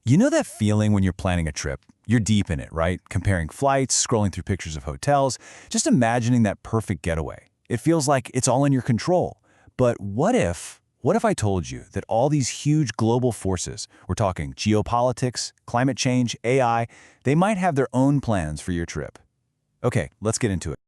You know that feeling when you're planning a trip? You're deep in it, right? Comparing flights, scrolling through pictures of hotels, just imagining that perfect getaway. It feels like it's all in your control. But what if I told you that all these huge global forces, we're talking geopolitics, climate change, AI, they might have their own plans for your trip? Okay, let's get into it.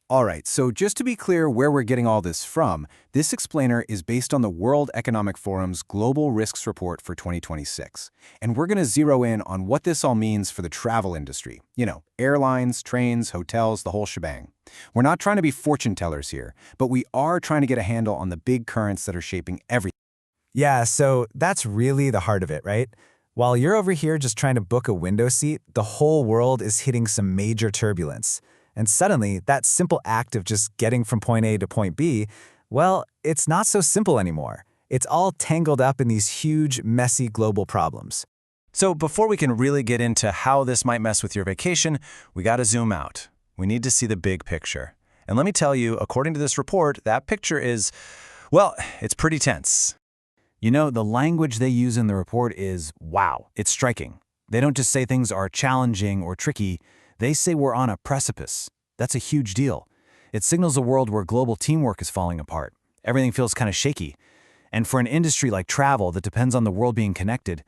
All right, so just to be clear where we're getting all this from, this explainer is based on the World Economic Forum's Global Risks Report for 2026. And we're going to zero in on what this all means for the travel industry. You know, airlines, trains, hotels, the whole shebang. We're not trying to be fortune tellers here, but we are trying to get a handle on the big currents that are shaping everything. Yeah, so that's really the heart of it, right? While you're over here just trying to book a window seat, the whole world is hitting some major turbulence. And suddenly, that simple act of just getting from point A to point B, well, it's not so simple anymore. It's all tangled up in these huge, messy global problems. So before we can really get into how this might mess with your vacation, we got to zoom out. We need to see the big picture. And let me tell you, according to this report, that picture is, well, it's pretty tense. You know, the language they use in the report is, wow, it's striking. They don't just say things are challenging or tricky. They say we're on a precipice. That's a huge deal. It signals a world where global teamwork is falling apart. Everything feels kind of shaky. And for an industry like travel that depends on the world being connected,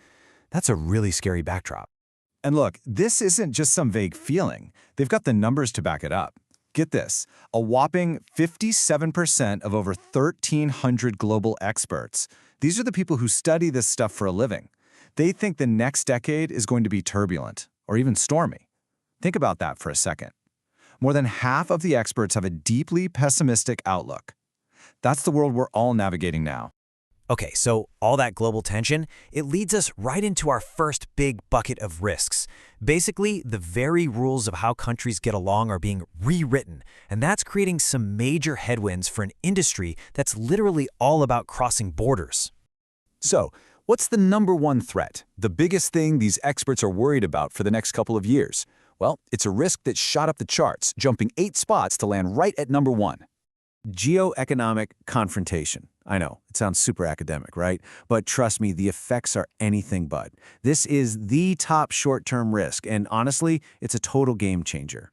that's a really scary backdrop. And look, this isn't just some vague feeling. They've got the numbers to back it up. Get this, a whopping 57% of over 1,300 global experts. These are the people who study this stuff for a living. They think the next decade is going to be turbulent, or even stormy. Think about that for a second. More than half of the experts have a deeply pessimistic outlook. That's the world we're all navigating now. Okay, so all that global tension, it leads us right into our first big bucket of risks. Basically, the very rules of how countries get along are being rewritten, and that's creating some major headwinds for an industry that's literally all about crossing borders. So, what's the number one threat? The biggest thing these experts are worried about for the next couple of years? Well, it's a risk that shot up the charts, jumping 8 spots to land right at number 1. Geoeconomic confrontation. I know, it sounds super academic, right? But trust me, the effects are anything but. This is the top short-term risk, and honestly, it's a total game changer.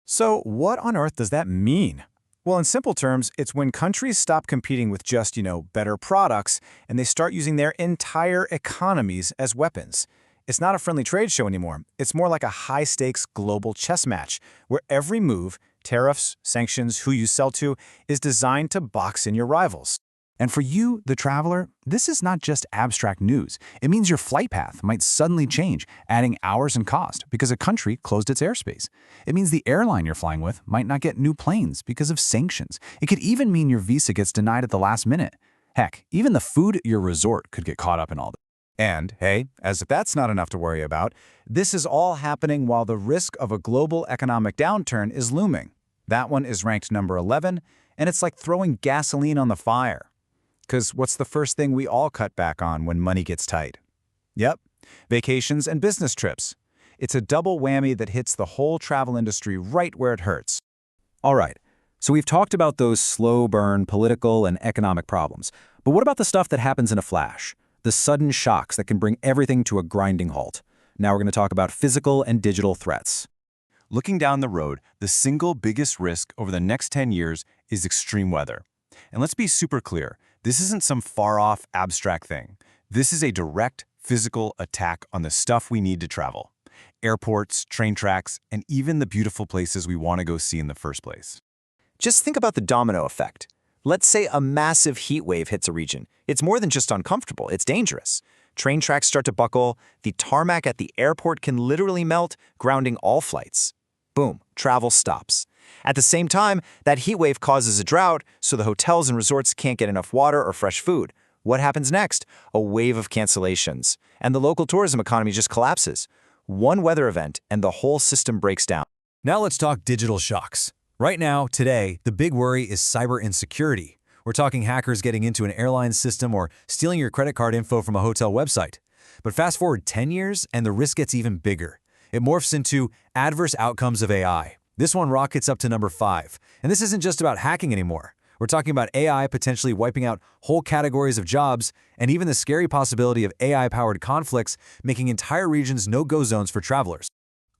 So what on earth does that mean? Well, in simple terms, it's when countries stop competing with just, better products, and they start using their entire economies as weapons. It's not a friendly trade show anymore. It's more like a high-stakes global chess match, where every move, tariffs, sanctions, who you sell to, is designed to box in your rivals. And for you, the traveler, this is not just abstract news. It means your flight path might suddenly change, adding hours and cost because a country closed its airspace. It means the airline you're flying with might not get new planes because of sanctions. It could even mean your visa gets denied at the last minute. Heck, even the food at your resort could get caught up in all this. And, hey, as if that's not enough to worry about, this is all happening while the risk of a global economic downturn is looming. That one is ranked number 11, and it's like throwing gasoline on the fire. Because what's the first thing we all cut back on when money gets tight? Yep, vacations and business trips. It's a double whammy that hits the whole travel industry right where it hurts. All right, so we've talked about those slow burn political and economic problems. But what about the stuff that happens in a flash? The sudden shocks that can bring everything to a grinding halt. Now we're going to talk about physical and digital threats. Looking down the road, the single biggest risk over the next 10 years is extreme weather. And let's be super clear, this isn't some far-off abstract thing. This is a direct physical attack on the stuff we need to travel. Airports, train tracks, and even the beautiful places we want to go see in the first place. Just think about the domino effect. Let's say a massive heat wave hits a region. It's more than just uncomfortable, it's dangerous. Train tracks start to buckle, the tarmac at the airport can literally melt, grounding all flights. Boom, travel stops. At the same time, that heat wave causes a drought, so the hotels and resorts can't get enough water or fresh food. What happens next? A wave of cancellations, and the local tourism economy just collapses. One weather event, and the whole system breaks down. Now let's talk digital shocks. Right now, today, the big worry is cyber insecurity. We're talking hackers getting into an airline system or stealing your credit card info from a hotel website. But fast forward 10 years, and the risk gets even bigger. It morphs into adverse outcomes of AI. This one rockets up to number 5. And this isn't just about hacking anymore. We're talking about AI potentially wiping out whole categories of jobs, and even the scary possibility of AI-powered conflicts making entire regions no-go zones for travelers.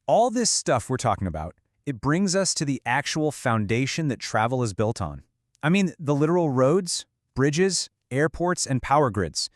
All this stuff we're talking about, it brings us to the actual foundation that travel is built on. I mean, the literal roads, bridges, airports, and power grids.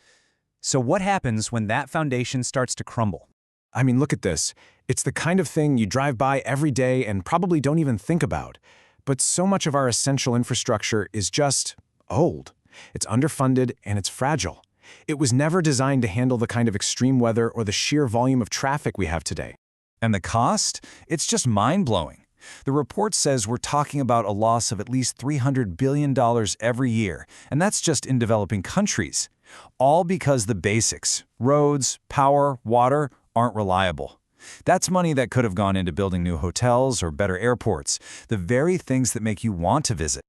So what happens when that foundation starts to crumble? I mean, look at this. It's the kind of thing you drive by every day and probably don't even think about. But so much of our essential infrastructure is just old. It's underfunded and it's fragile. It was never designed to handle the kind of extreme weather or the sheer volume of traffic we have today. And the cost? It's just mind-blowing. The report says we're talking about a loss of at least $300 billion every year, and that's just in developing countries. All because the basics, roads, power, water, aren't reliable. That's money that could have gone into building new hotels or better airports, the very things that make you want to visit.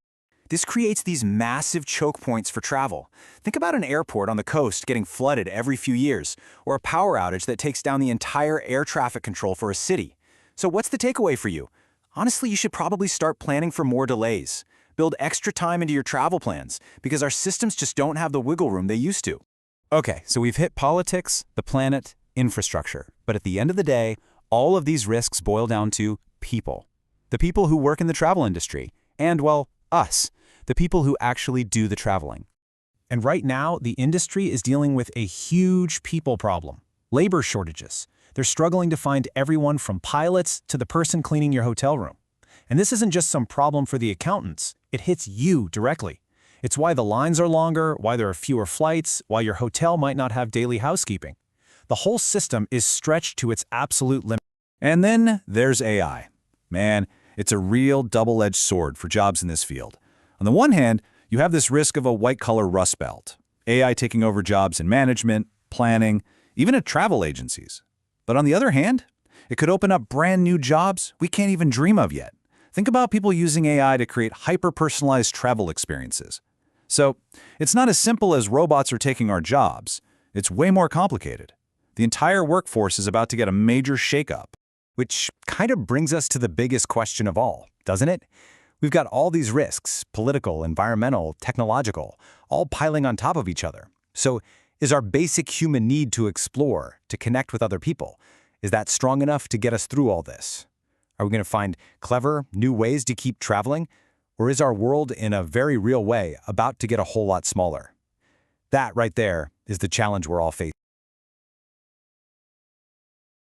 This creates these massive choke points for travel. Think about an airport on the coast getting flooded every few years, or a power outage that takes down the entire air traffic control for a city. So what's the takeaway for you? Honestly, you should probably start planning for more delays. Build extra time into your travel plans, because our systems just don't have the wiggle room they used to. Okay, so we've hit politics, the planet, infrastructure. But at the end of the day, all of these risks boil down to people. The people who work in the travel industry, and, well, us, the people who actually do the traveling. And right now, the industry is dealing with a huge people problem. Labor shortages. They're struggling to find everyone from pilots to the person cleaning your hotel room. And this isn't just some problem for the accountants. It hits you directly. It's why the lines are longer, why there are fewer flights, why your hotel might not have daily housekeeping. The whole system is stretched to its absolute limit. And then there's AI. Man, it's a real double-edged sword for jobs in this field. On the one hand, you have this risk of a white-collar rust belt, AI taking over jobs in management, planning, even at travel agencies. But on the other hand, it could open up brand new jobs we can't even dream of yet. Think about people using AI to create hyper-personalized travel experiences. So, it's not as simple as robots are taking our jobs. It's way more complicated. The entire workforce is about to get a major shakeup. Which kind of brings us to the biggest question of all, doesn't it? We've got all these risks, political, environmental, technological, all piling on top of each other. So, is our basic human need to explore, to connect with other people, is that strong enough to get us through all this? Are we going to find clever, new ways to keep traveling? Or is our world, in a very real way, about to get a whole lot smaller? That right there is the challenge we're all facing.